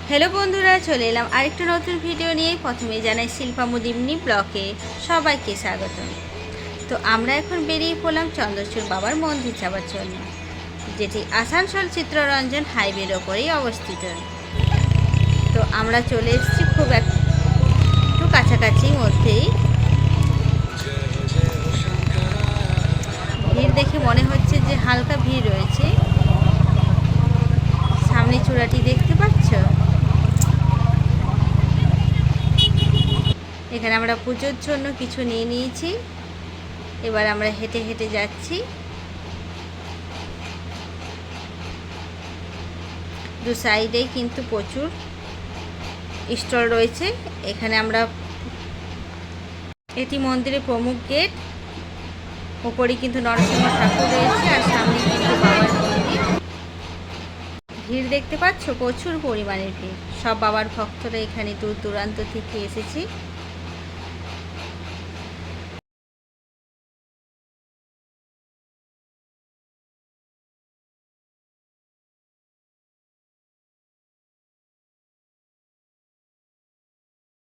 Hello বন্ধুরা, চলে এলাম আরেকটা নতুন ভিডিও নিয়ে। প্রথমে জানাই শিল্পা মুদিমনি ব্লকে সবাইকে স্বাগতম। তো আমরা এখন বেরিয়ে পড়লাম চন্দ্রচূড় বাবার মন্দির যাওয়ার জন্য, যেটি আসানসোল চিত্তরঞ্জন হাইওয়ের ওপরেই অবস্থিত। তো আমরা চলে এসেছি খুব একটু কাছাকাছি মধ্যেই। ভিড় দেখে মনে হচ্ছে যে হালকা ভিড় রয়েছে। সামনে চূড়াটি দেখতে পাচ্ছ? এখানে আমরা পুজোর জন্য কিছু নিয়ে নিয়েছি। এবার আমরা হেঁটে হেঁটে যাচ্ছি। দু সাইডেই কিন্তু প্রচুর স্টল রয়েছে। এখানে আমরা, এটি মন্দিরের প্রমুখ গেট। ওপরে কিন্তু নরসিংহ ঠাকুর রয়েছে আর সামনে কিন্তু বাবার মন্দির। ভিড় দেখতে পাচ্ছ, প্রচুর পরিমাণের ভিড়। সব বাবার ভক্তরা এখানে দূর দূরান্ত থেকে এসেছে।